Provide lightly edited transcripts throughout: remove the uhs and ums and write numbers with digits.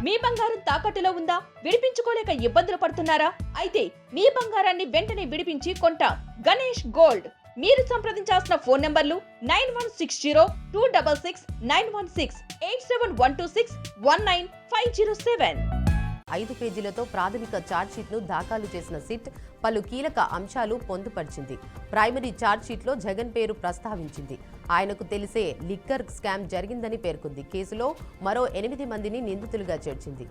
మీ బంగారం తాకట్టులో ఉందా? విడిపించుకోలేక ఇబ్బందులు పడుతున్నారా? అయితే మీ బంగారాన్ని వెంటనే విడిపించి కొంటాం. గణేష్ గోల్డ్. మీరు సంప్రదించాల్సిన ఫోన్ నంబర్లు 9160-266-916, 8712619507. 5 పేజీలతో ప్రాథమిక ఛార్జ్షీట్ను దాఖలు చేసిన సిట్ పలు కీలక అంశాలు పొందుపరిచింది. ప్రైమరీ ఛార్జ్షీట్లో జగన్ పేరు ప్రస్తావించింది. ఆయనకు తెలిసే లిక్కర్ స్కామ్ జరిగిందని పేర్కొంది. కేసులో మరో 8 మందిని నిందితులుగా చేర్చింది.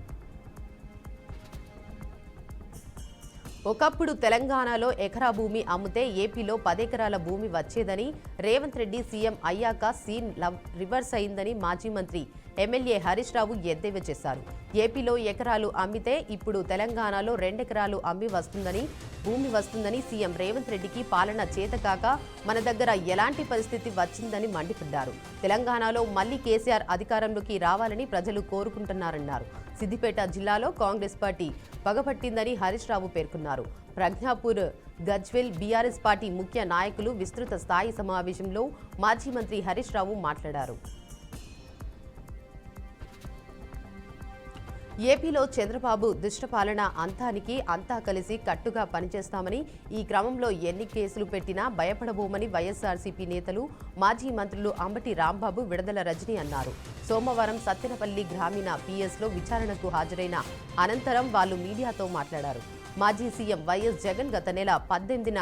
ఒకప్పుడు తెలంగాణలో ఎకరా భూమి అమ్మితే ఏపీలో 10 ఎకరాల భూమి వచ్చేదని, రేవంత్ రెడ్డి సీఎం అయ్యాక సీన్ రివర్స్ అయిందని మాజీ మంత్రి ఎమ్మెల్యే హరీష్ రావు ఎద్దేవా చేశారు. ఏపీలో ఎకరాలు అమ్మితే ఇప్పుడు తెలంగాణలో 2 ఎకరాలు భూమి వస్తుందని సీఎం రేవంత్ రెడ్డికి పాలన చేతకాక మన దగ్గర ఎలాంటి పరిస్థితి వచ్చిందని మండిపడ్డారు. తెలంగాణలో మళ్లీ కేసీఆర్ అధికారంలోకి రావాలని ప్రజలు కోరుకుంటున్నారన్నారు. సిద్దిపేట జిల్లాలో కాంగ్రెస్ పార్టీ పగపట్టిందని హరీష్ రావు పేర్కొన్నారు. ప్రజ్ఞాపూర్, గజ్వేల్ బీఆర్ఎస్ పార్టీ ముఖ్య నాయకులు విస్తృత స్థాయి సమావేశంలో మాజీ మంత్రి హరీష్ రావు మాట్లాడారు. ఏపీలో చంద్రబాబు దుష్టపాలన అంతానికి అంతా కలిసి కట్టుగా పనిచేస్తామని, ఈ క్రమంలో ఎన్ని కేసులు పెట్టినా భయపడబోమని వైఎస్ఆర్సీపీ నేతలు, మాజీ మంత్రులు అంబటి రాంబాబు, విడదల రజని అన్నారు. సోమవారం సత్తెనపల్లి గ్రామీణ పిఎస్లో విచారణకు హాజరైన అనంతరం వాళ్ళు మీడియాతో మాట్లాడారు. మాజీ సీఎం వైఎస్ జగన్ గత నెల 18న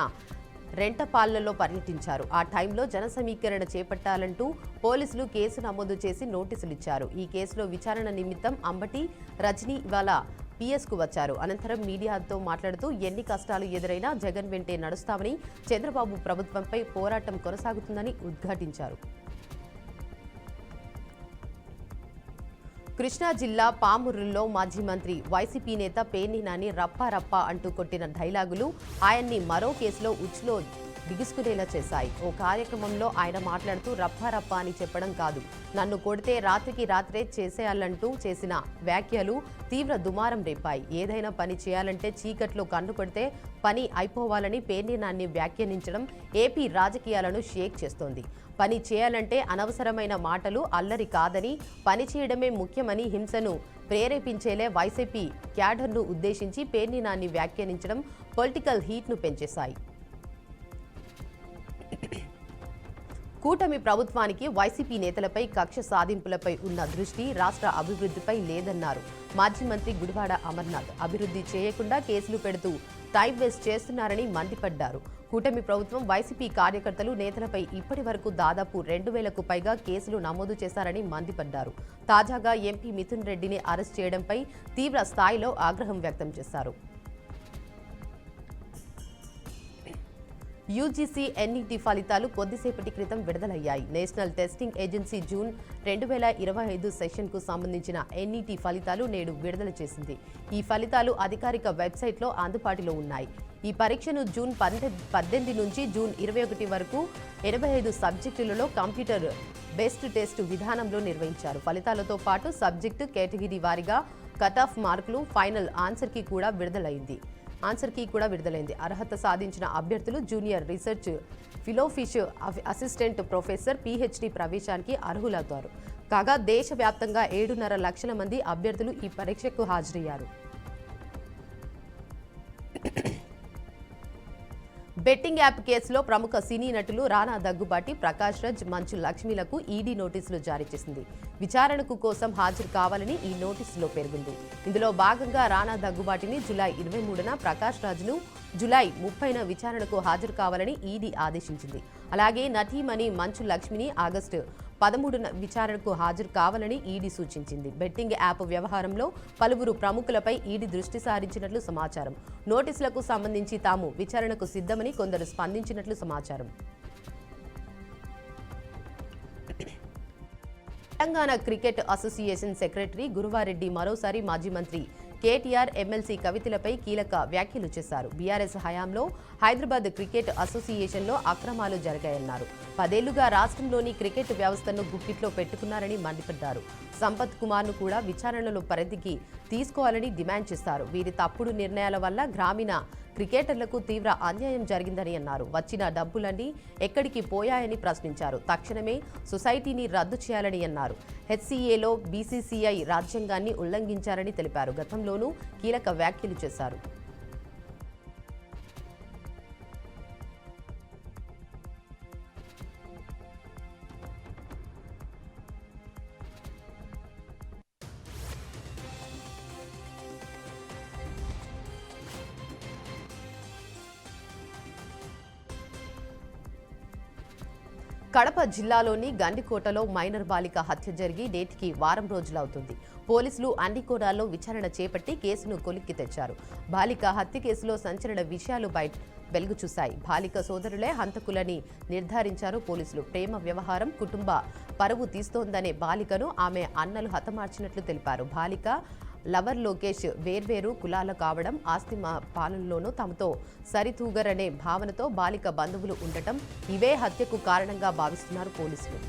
రెంటపాళ్లలో పర్యటించారు. ఆ టైంలో జన సమీకరణ చేపట్టాలంటూ పోలీసులు కేసు నమోదు చేసి నోటీసులు ఇచ్చారు. ఈ కేసులో విచారణ నిమిత్తం అంబటి, రజని ఇవాళ పిఎస్కు వచ్చారు. అనంతరం మీడియాతో మాట్లాడుతూ ఎన్ని కష్టాలు ఎదురైనా జగన్ వెంటే నడుస్తామని, చంద్రబాబు ప్రభుత్వంపై పోరాటం కొనసాగుతుందని ఉద్ఘాటించారు. కృష్ణా జిల్లా పామూరులో మాజీ మంత్రి వైసీపీ నేత పేర్ని నాని రప్పా రప్పా అంటూ కొట్టిన డైలాగులు ఆయన్ని మరో కేసులో ఉచ్చులో బిగుసుకునేలా చేశాయి. ఓ కార్యక్రమంలో ఆయన మాట్లాడుతూ రప్పా రప్పా అని చెప్పడం కాదు, నన్ను కొడితే రాత్రికి రాత్రే చేసేయాలంటూ చేసిన వ్యాఖ్యలు తీవ్ర దుమారం రేపాయి. ఏదైనా పని చేయాలంటే చీకట్లో కన్ను కొడితే పని అయిపోవాలని పేర్ని నాని వ్యాఖ్యానించడం ఏపీ రాజకీయాలను షేక్ చేస్తోంది. పని చేయాలంటే అనవసరమైన మాటలు, అల్లరి కాదని, పని చేయడమే ముఖ్యమని హింసను ప్రేరేపించేలే వైసీపీ క్యాడర్ను ఉద్దేశించి పేర్ని నాని వ్యాఖ్యానించడం పొలిటికల్ హీట్ను పెంచేశాయి. కూటమి ప్రభుత్వానికి వైసీపీ నేతలపై కక్ష సాధింపులపై ఉన్న దృష్టి రాష్ట్ర అభివృద్ధిపై లేదన్నారు మాజీ మంత్రి గుడివాడ అమర్నాథ్. అభివృద్ధి చేయకుండా కేసులు పెడుతూ టైం వేస్ట్ చేస్తున్నారని మండిపడ్డారు. కూటమి ప్రభుత్వం వైసీపీ కార్యకర్తలు, నేతలపై ఇప్పటి వరకు దాదాపు 2000కు పైగా కేసులు నమోదు చేశారని మండిపడ్డారు. తాజాగా ఎంపీ మిథున్ రెడ్డిని అరెస్ట్ చేయడంపై తీవ్ర స్థాయిలో ఆగ్రహం వ్యక్తం చేశారు. యూజీసీ ఎన్ఈటీ ఫలితాలు కొద్దిసేపటి క్రితం విడుదలయ్యాయి. నేషనల్ టెస్టింగ్ ఏజెన్సీ జూన్ 2025 సెషన్కు సంబంధించిన ఎన్ఈటీ ఫలితాలు నేడు విడుదల చేసింది. ఈ ఫలితాలు అధికారిక వెబ్సైట్లో అందుబాటులో ఉన్నాయి. ఈ పరీక్షను జూన్ 18 నుంచి జూన్ 21 వరకు 85 సబ్జెక్టులలో కంప్యూటర్ బేస్డ్ టెస్ట్ విధానంలో నిర్వహించారు. ఫలితాలతో పాటు సబ్జెక్టు కేటగిరీ వారీగా కట్ ఆఫ్ మార్కులు, ఫైనల్ ఆన్సర్ కీ కూడా విడుదలైంది. అర్హత సాధించిన అభ్యర్థులు junior research fellowship assistant professor PhD ప్రవేశానికి అర్హులవుతారు. కాగా దేశవ్యాప్తంగా 7.5 లక్షల మంది అభ్యర్థులు ఈ పరీక్షకు హాజరయ్యారు. బెట్టింగ్ యాప్ కేసులో ప్రముఖ సినీ నటులు రానా దగ్గుబాటి, ప్రకాష్ రాజ్, మంచు లక్ష్మిలకు ఈడీ నోటీసులు జారీ చేసింది. విచారణకు కోసం హాజరు కావాలని ఈ నోటీసులో పేర్కొంది. ఇందులో భాగంగా రానా దగ్గుబాటిని జూలై 23న, ప్రకాష్ రాజ్ను జూలై 30న విచారణకు హాజరు కావాలని ఈడీ ఆదేశించింది. అలాగే నటీమణి మంచు లక్ష్మిని ఆగస్టు 13న విచారణకు హాజరు కావాలని ఈడీ సూచించింది. బెట్టింగ్ యాప్ వ్యవహారంలో పలువురు ప్రముఖులపై ఈడీ దృష్టి సారించినట్లు సమాచారం. నోటీసులకు సంబంధించి తాము విచారణకు సిద్ధమని కొందరు స్పందించినట్లు సమాచారం. Telangana cricket association secretary Guruva Reddy మరోసారి మాజీ మంత్రి కేటీఆర్ ఎమ్మెల్సీ కవితలపై కీలక వ్యాఖ్యలు చేశారు. బీఆర్ఎస్ హయాంలో హైదరాబాద్ క్రికెట్ అసోసియేషన్లో అక్రమాలు జరిగాయన్నారు. 10 ఏళ్లుగా రాష్ట్రంలోని క్రికెట్ వ్యవస్థను గుప్పిట్లో పెట్టుకున్నారని మండిపడ్డారు. సంపత్ కుమార్ను కూడా విచారణలో పరిధికి తీసుకోవాలని డిమాండ్ చేశారు. వీరి తప్పుడు నిర్ణయాల వల్ల గ్రామీణ క్రికెటర్లకు తీవ్ర అన్యాయం జరిగిందని అన్నారు. వచ్చిన డబ్బులన్నీ ఎక్కడికి పోయాయని ప్రశ్నించారు. తక్షణమే సొసైటీని రద్దు చేయాలని అన్నారు. హెచ్సీఏలో బీసీసీఐ రాజ్యాంగాన్ని ఉల్లంఘించారని తెలిపారు. గతంలోనూ కీలక వ్యాఖ్యలు చేశారు. కడప జిల్లాలోని గండికోటలో మైనర్ బాలిక హత్య జరిగి నేటికి వారం రోజులవుతుంది. పోలీసులు అన్ని కోణాల్లో విచారణ చేపట్టి కేసును కొలిక్కి తెచ్చారు. బాలిక హత్య కేసులో సంచలన విషయాలు వెలుగు చూశాయి. బాలిక సోదరులే హంతకులని నిర్ధారించారు పోలీసులు. ప్రేమ వ్యవహారం కుటుంబ పరువు తీస్తోందనే బాలికను ఆమె అన్నలు హతమార్చినట్లు తెలిపారు. బాలిక లవర్ లోకేష్ వేర్వేరు కులాల కావడం, ఆస్తి పాలనలోనూ తమతో సరితూగరనే భావనతో బాలిక బంధువులు ఉండటం ఇవే హత్యకు కారణంగా భావిస్తున్నారు పోలీసులు.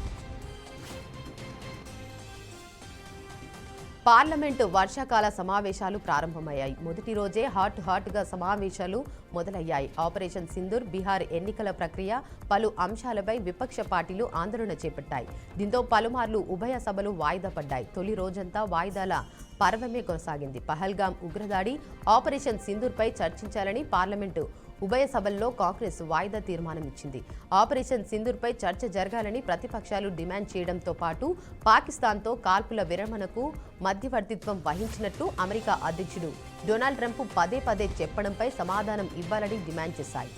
పార్లమెంటు వర్షాకాల సమావేశాలు ప్రారంభమయ్యాయి. మొదటి రోజే హాట్గా సమావేశాలు మొదలయ్యాయి. ఆపరేషన్ సింధూర్, బీహార్ ఎన్నికల ప్రక్రియ, పలు అంశాలపై విపక్ష పార్టీలు ఆందోళన చేపట్టాయి. దీంతో పలుమార్లు ఉభయ సభలు వాయిదా పడ్డాయి. తొలి రోజంతా వాయిదాల పర్వమే కొనసాగింది. పహల్గాం ఉగ్రదాడి, ఆపరేషన్ సింధూర్పై చర్చించాలని పార్లమెంటు ఉభయ సభల్లో కాంగ్రెస్ వాయిదా తీర్మానం ఇచ్చింది. ఆపరేషన్ సింధూర్పై చర్చ జరగాలని ప్రతిపక్షాలు డిమాండ్ చేయడంతో పాటు పాకిస్తాన్తో కాల్పుల విరమణకు మధ్యవర్తిత్వం వహించినట్లు అమెరికా అధ్యక్షుడు డొనాల్డ్ ట్రంప్ పదే చెప్పడంపై సమాధానం ఇవ్వాలని డిమాండ్ చేశాయి.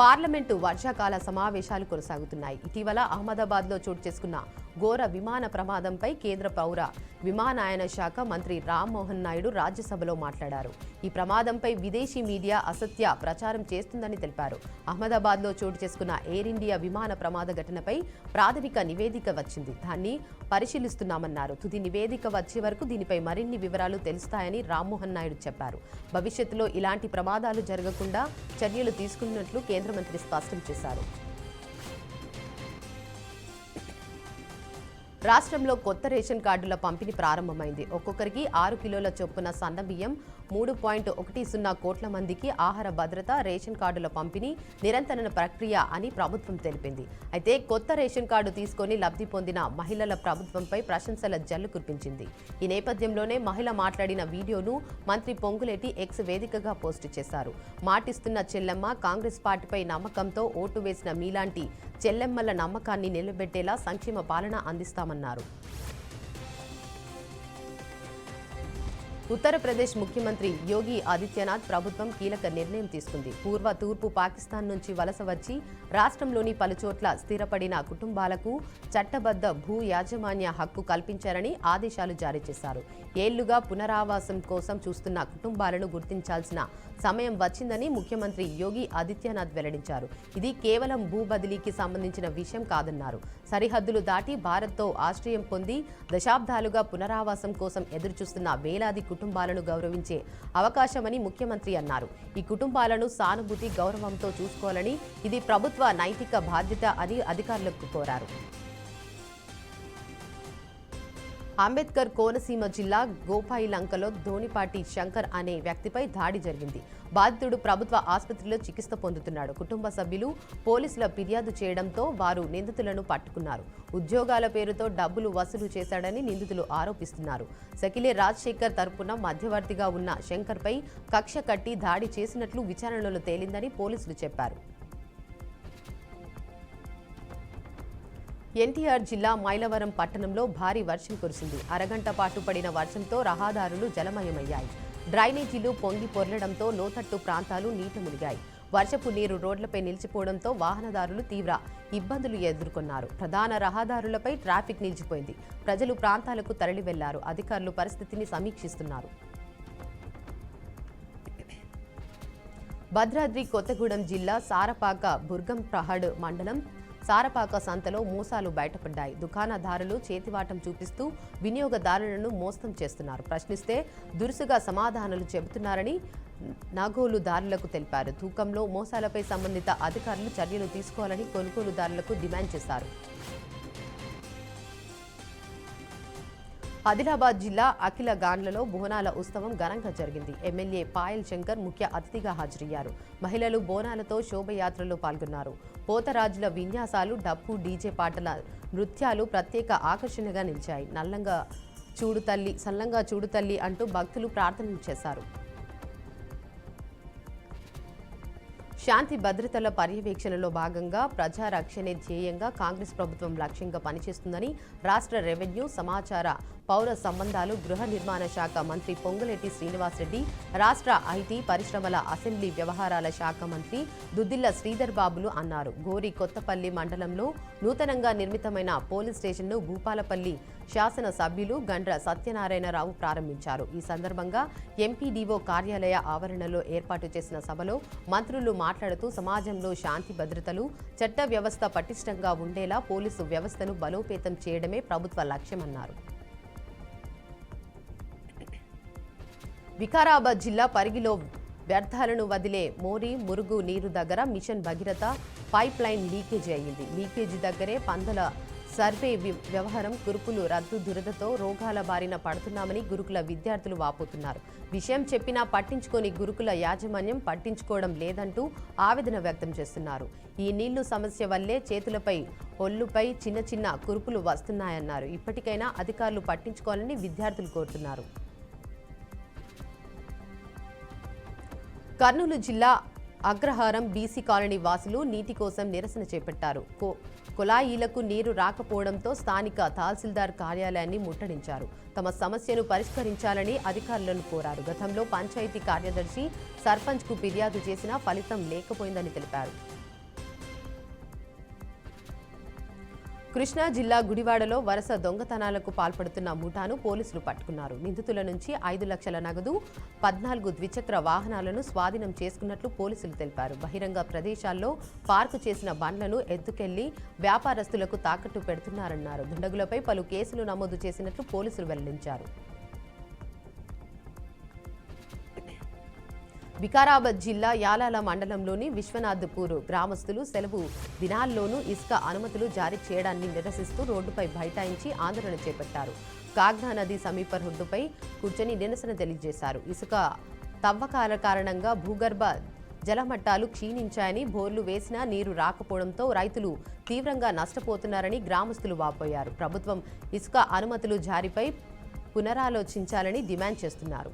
పార్లమెంటు వర్షాకాల సమావేశాలు కొనసాగుతున్నాయి. ఇటీవల అహ్మదాబాద్లో చోటు చేసుకున్న ఘోర విమాన ప్రమాదంపై కేంద్ర పౌర విమానయాన శాఖ మంత్రి రామ్మోహన్ నాయుడు రాజ్యసభలో మాట్లాడారు. ఈ ప్రమాదంపై విదేశీ మీడియా అసత్య ప్రచారం చేస్తుందని తెలిపారు. అహ్మదాబాద్లో చోటు చేసుకున్న ఎయిర్ ఇండియా విమాన ప్రమాద ఘటనపై ప్రాథమిక నివేదిక వచ్చింది. దాన్ని పరిశీలిస్తున్నామన్నారు. తుది నివేదిక వచ్చే వరకు దీనిపై మరిన్ని వివరాలు తెలుస్తాయని రామ్మోహన్ నాయుడు చెప్పారు. భవిష్యత్తులో ఇలాంటి ప్రమాదాలు జరగకుండా చర్యలు తీసుకున్నట్లు కేంద్ర మంత్రి స్పష్టం చేశారు. రాష్ట్రంలో కొత్త రేషన్ కార్డుల పంపిణీ ప్రారంభమైంది. ఒక్కొక్కరికి 6 కిలోల చొప్పున సన్నబియ్యం, 3.10 కోట్ల మందికి ఆహార భద్రత, రేషన్ కార్డుల పంపిణీ నిరంతర ప్రక్రియ అని ప్రభుత్వం తెలిపింది. అయితే కొత్త రేషన్ కార్డు తీసుకొని లబ్ధి పొందిన మహిళల ప్రభుత్వంపై ప్రశంసల జల్లు కురిపించింది. ఈ నేపథ్యంలోనే మహిళ మాట్లాడిన వీడియోను మంత్రి పొంగులేటి ఎక్స్ వేదికగా పోస్టు చేశారు. మాటిస్తున్న చెల్లెమ్మ, కాంగ్రెస్ పార్టీపై నమ్మకంతో ఓటు వేసిన మీలాంటి చెల్లెమ్మల నమ్మకాన్ని నిలబెట్టేలా సంక్షేమ పాలన అందిస్తామన్నారు. ఉత్తరప్రదేశ్ ముఖ్యమంత్రి యోగి ఆదిత్యనాథ్ ప్రభుత్వం కీలక నిర్ణయం తీసుకుంది. తూర్పు పాకిస్తాన్ నుంచి వలస వచ్చి రాష్ట్రంలోని పలుచోట్ల స్థిరపడిన కుటుంబాలకు చట్టబద్ధ భూ యాజమాన్య హక్కు కల్పించారని ఆదేశాలు జారీ చేశారు. ఏళ్లుగా పునరావాసం కోసం చూస్తున్న కుటుంబాలను గుర్తించాల్సిన సమయం వచ్చిందని ముఖ్యమంత్రి యోగి ఆదిత్యనాథ్ వెల్లడించారు. ఇది కేవలం భూ బదిలీకి సంబంధించిన విషయం కాదన్నారు. సరిహద్దులు దాటి భారత్తో ఆశ్రయం పొంది దశాబ్దాలుగా పునరావాసం కోసం ఎదురుచూస్తున్న వేలాది కుటుంబాలను గౌరవించే అవకాశమని ముఖ్యమంత్రి అన్నారు. ఈ కుటుంబాలను సానుభూతి, గౌరవంతో చూసుకోవాలని, ఇది ప్రభుత్వ నైతిక బాధ్యత అని అధికారులకు కోరారు. అంబేద్కర్ కోనసీమ జిల్లా గోపాయిలంకలో ధోనిపాటి శంకర్ అనే వ్యక్తిపై దాడి జరిగింది. బాధితుడు ప్రభుత్వ ఆసుపత్రిలో చికిత్స పొందుతున్నాడు. కుటుంబ సభ్యులు పోలీసుల ఫిర్యాదు చేయడంతో వారు నిందితులను పట్టుకున్నారు. ఉద్యోగాల పేరుతో డబ్బులు వసూలు చేశాడని నిందితులు ఆరోపిస్తున్నారు. సకిలే రాజశేఖర్ తరపున మధ్యవర్తిగా ఉన్న శంకర్పై కక్ష కట్టి దాడి చేసినట్లు విచారణలో తేలిందని పోలీసులు చెప్పారు. ఎన్టీఆర్ జిల్లా మైలవరం పట్టణంలో భారీ వర్షం కురిసింది. అరగంట పాటు పడిన వర్షంతో రహదారులు జలమయమయ్యాయి. డ్రైనేజీలు పొంగి పొర్లడంతో లోతట్టు ప్రాంతాలు నీట మునిగాయి. వర్షపు నీరు రోడ్లపై నిలిచిపోవడంతో వాహనదారులు తీవ్ర ఇబ్బందులు ఎదుర్కొన్నారు. ప్రధాన రహదారులపై ట్రాఫిక్ నిలిచిపోయింది. ప్రజలు ప్రాంతాలకు తరలి వెళ్లారు. అధికారులు పరిస్థితిని సమీక్షిస్తున్నారు. భద్రాద్రి కొత్తగూడెం జిల్లా సారపాక బుర్గంప్రహడ్ మండలం సారపాక సంతలో మోసాలు బయటపడ్డాయి. దుకాణదారులు చేతివాటం చూపిస్తూ వినియోగదారులను మోసం చేస్తున్నారు. ప్రశ్నిస్తే దురుసుగా సమాధానాలు చెబుతున్నారని నాగోలుదారులకు తెలిపారు. తూకంలో మోసాలపై సంబంధిత అధికారులు చర్యలు తీసుకోవాలని కొనుగోలుదారులకు డిమాండ్ చేశారు. ఆదిలాబాద్ జిల్లా అఖిల గాన్లలో బోనాల ఉత్సవం ఘనంగా జరిగింది. ఎమ్మెల్యే పాయల్ శంకర్ ముఖ్య అతిథిగా హాజరయ్యారు. మహిళలు బోనాలతో శోభయాత్రలో పాల్గొన్నారు. పోతరాజుల విన్యాసాలు, డప్పు, డీజే పాటల నృత్యాలు ప్రత్యేక ఆకర్షణగా నిలిచాయి. సల్లంగా చూడు తల్లి అంటూ భక్తులు ప్రార్థనలు చేశారు. శాంతి భద్రతల పర్యవేక్షణలో భాగంగా ప్రజారక్షణే ధ్యేయంగా కాంగ్రెస్ ప్రభుత్వం లక్ష్యంగా పనిచేస్తుందని రాష్ట్ర రెవెన్యూ, సమాచార, పౌర సంబంధాలు, గృహ నిర్మాణ శాఖ మంత్రి పొంగులేటి శ్రీనివాసరెడ్డి, రాష్ట్ర ఐటీ, పరిశ్రమల, అసెంబ్లీ వ్యవహారాల శాఖ మంత్రి దుద్దిళ్ల శ్రీధర్ బాబులు అన్నారు. గోరి కొత్తపల్లి మండలంలో నూతనంగా నిర్మితమైన పోలీస్ స్టేషన్ను భూపాలపల్లి శాసన సభ్యులు గండ్ర సత్యనారాయణరావు ప్రారంభించారు. ఈ సందర్భంగా ఎంపీడీఓ కార్యాలయ ఆవరణలో ఏర్పాటు చేసిన సభలో మంత్రులు మాట్లాడుతూ సమాజంలో శాంతి భద్రతలు, చట్ట వ్యవస్థ పటిష్టంగా ఉండేలా పోలీసు వ్యవస్థను బలోపేతం చేయడమే ప్రభుత్వ లక్ష్యమన్నారు. వికారాబాద్ జిల్లా పరిగిలో వ్యర్థాలను వదిలే మోరి మురుగు నీరు దగ్గర mission Bhagiratha pipe line leakage అయ్యింది. లీకేజీ దగ్గరే పందల సర్వే వ్యవహారం గురుకులు రద్దు దురదతో రోగాల బారిన పడుతున్నామని గురుకుల విద్యార్థులు వాపోతున్నారు. విషయం చెప్పినా పట్టించుకొని గురుకుల యాజమాన్యం పట్టించుకోవడం లేదంటూ ఆవేదన వ్యక్తం చేస్తున్నారు. ఈ నీళ్లు సమస్య వల్లే చేతులపై, ఒళ్ళుపై చిన్న చిన్న కురుపులు వస్తున్నాయన్నారు. ఇప్పటికైనా అధికారులు పట్టించుకోవాలని విద్యార్థులు కోరుతున్నారు. కర్నూలు జిల్లా అగ్రహారం బీసీ కాలనీ వాసులు నీటి కోసం నిరసన చేపట్టారు. కుళాయిలకు నీరు రాకపోవడంతో స్థానిక తహసీల్దార్ కార్యాలయాన్ని ముట్టడించారు. తమ సమస్యను పరిష్కరించాలని అధికారులను కోరారు. గతంలో పంచాయతీ కార్యదర్శి, సర్పంచ్కు ఫిర్యాదు చేసినా ఫలితం లేకపోయిందని తెలిపారు. కృష్ణా జిల్లా గుడివాడలో వరుస దొంగతనాలకు పాల్పడుతున్న ముఠాను పోలీసులు పట్టుకున్నారు. నిందితుల నుంచి 5 లక్షల నగదు, 14 ద్విచక్ర వాహనాలను స్వాధీనం చేసుకున్నట్లు పోలీసులు తెలిపారు. బహిరంగ ప్రదేశాల్లో పార్కు చేసిన బండ్లను ఎత్తుకెళ్లి వ్యాపారస్తులకు తాకట్టు పెడుతున్నారన్నారు. దుండగులపై పలు కేసులు నమోదు చేసినట్లు పోలీసులు వెల్లడించారు. వికారాబాద్ జిల్లా యాలాల మండలంలోని విశ్వనాథ్పూర్ గ్రామస్తులు సెలవు దినాల్లోనూ ఇసుక అనుమతులు జారీ చేయడాన్ని నిరసిస్తూ రోడ్డుపై బైఠాయించి ఆందోళన చేపట్టారు. కాగ్నా నది సమీప రోడ్డుపై కూర్చొని నిరసన తెలియజేశారు. ఇసుక తవ్వకాల కారణంగా భూగర్భ జలమట్టాలు క్షీణించాయని, బోర్లు వేసినా నీరు రాకపోవడంతో రైతులు తీవ్రంగా నష్టపోతున్నారని గ్రామస్తులు వాపోయారు. ప్రభుత్వం ఇసుక అనుమతులు జారీపై పునరాలోచించాలని డిమాండ్ చేస్తున్నారు.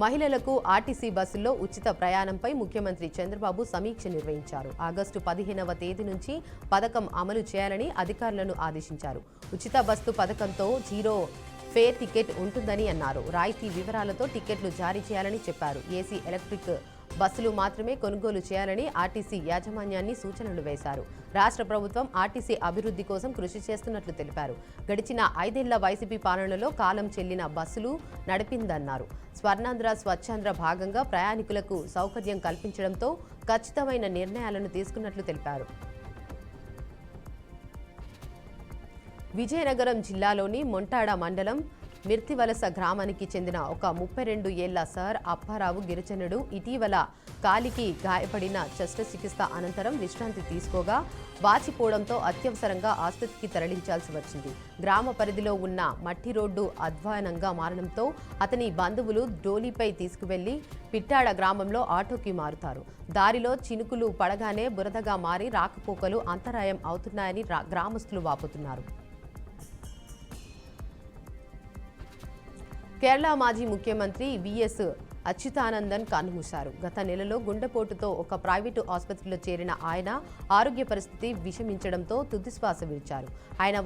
మహిళలకు ఆర్టీసీ బస్సుల్లో ఉచిత ప్రయాణంపై ముఖ్యమంత్రి చంద్రబాబు సమీక్ష నిర్వహించారు. ఆగస్టు 15వ తేదీ నుంచి పథకం అమలు చేయాలని అధికారులను ఆదేశించారు. ఉచిత బస్సు పథకంతో 0 ఫేర్ టికెట్ ఉంటుందని అన్నారు. రాయితీ వివరాలతో టికెట్లు జారీ చేయాలని చెప్పారు. ఏసీ ఎలక్ట్రిక్ బస్సులు మాత్రమే కొనుగోలు చేయాలని ఆర్టీసీ యాజమాన్యాన్ని సూచనలు వేశారు. రాష్ట్ర ప్రభుత్వం ఆర్టీసీ అభివృద్ధి కోసం కృషి చేస్తున్నట్లు తెలిపారు. గడిచిన 5 ఏళ్ల వైసీపీ పాలనలో కాలం చెల్లిన బస్సులు నడిపిందన్నారు. స్వర్ణాంధ్ర స్వచ్ఛాంధ్ర భాగంగా ప్రయాణికులకు సౌకర్యం కల్పించడంతో ఖచ్చితమైన నిర్ణయాలను తీసుకున్నట్లు తెలిపారు. విజయనగరం జిల్లాలోని మొంటాడ మండలం మిర్తివలస గ్రామానికి చెందిన ఒక 32 ఏళ్ల సార్ అప్పారావు గిరిజనుడు ఇటీవల కాలికి గాయపడిన శస్త్రచికిత్స అనంతరం విశ్రాంతి తీసుకోగా వాచిపోవడంతో అత్యవసరంగా ఆసుపత్రికి తరలించాల్సి వచ్చింది. గ్రామ పరిధిలో ఉన్న మట్టి రోడ్డు అధ్వానంగా మారడంతో అతని బంధువులు డోలీపై తీసుకువెళ్లి పిట్టాడ గ్రామంలో ఆటోకి మారుతారు. దారిలో చినుకులు పడగానే బురదగా మారి రాకపోకలు అంతరాయం అవుతున్నాయని గ్రామస్తులు వాపోతున్నారు. కేరళ మాజీ ముఖ్యమంత్రి విఎస్ అచ్యుతానందన్ కన్నుమూశారు. గత నెలలో గుండెపోటుతో ఒక ప్రైవేటు ఆసుపత్రిలో చేరిన ఆయన ఆరోగ్య పరిస్థితి విషమించడంతో తుదిశ్వాస విడిచారు. ఆయన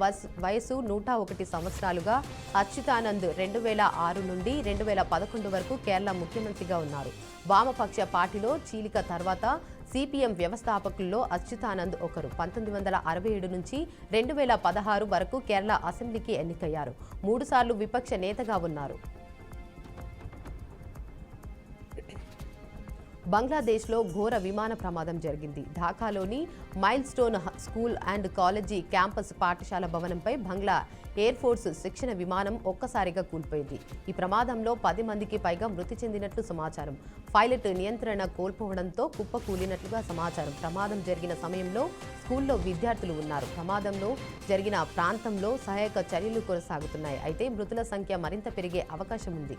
వయసు 101 సంవత్సరాలుగా. అచ్యుతానంద్ 2006 నుండి 2011 వరకు కేరళ ముఖ్యమంత్రిగా ఉన్నారు. వామపక్ష పార్టీలో చీలిక తర్వాత సిపిఎం వ్యవస్థాపకుల్లో అచ్యుతానంద్ ఒకరు. 1967 నుంచి 2016 వరకు కేరళ అసెంబ్లీకి ఎన్నికయ్యారు. 3 సార్లు విపక్ష నేతగా ఉన్నారు. బంగ్లాదేశ్లో ఘోర విమాన ప్రమాదం జరిగింది. ఢాకాలోని milestone school and college campus పాఠశాల భవనంపై బంగ్లా ఎయిర్ ఫోర్స్ శిక్షణ విమానం ఒక్కసారిగా కూలిపోయింది. ఈ ప్రమాదంలో 10 మందికి పైగా మృతి చెందినట్లు సమాచారం. పైలట్ నియంత్రణ కోల్పోవడంతో కుప్పకూలినట్లుగా సమాచారం. ప్రమాదం జరిగిన సమయంలో స్కూల్లో విద్యార్థులు ఉన్నారు. ప్రమాదంలో జరిగిన ప్రాంతంలో సహాయక చర్యలు కొనసాగుతున్నాయి. అయితే మృతుల సంఖ్య మరింత పెరిగే అవకాశం ఉంది.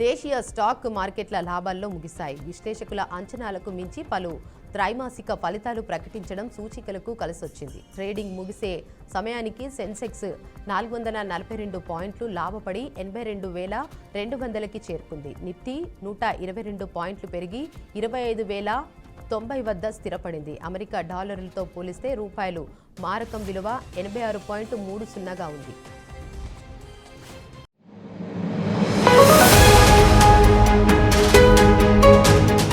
దేశీయ స్టాక్ మార్కెట్ల లాభాల్లో ముగిశాయి. విశ్లేషకుల అంచనాలకు మించి పలు త్రైమాసిక ఫలితాలు ప్రకటించడం సూచీకలకు కలిసొచ్చింది. ట్రేడింగ్ ముగిసే సమయానికి సెన్సెక్స్ 442 పాయింట్లు లాభపడి 82,200కి చేరుకుంది. నిఫ్టీ 122 పాయింట్లు పెరిగి 25,090 వద్ద స్థిరపడింది. అమెరికా డాలర్లతో పోలిస్తే రూపాయలు మారకం విలువ 86.30గా ఉంది.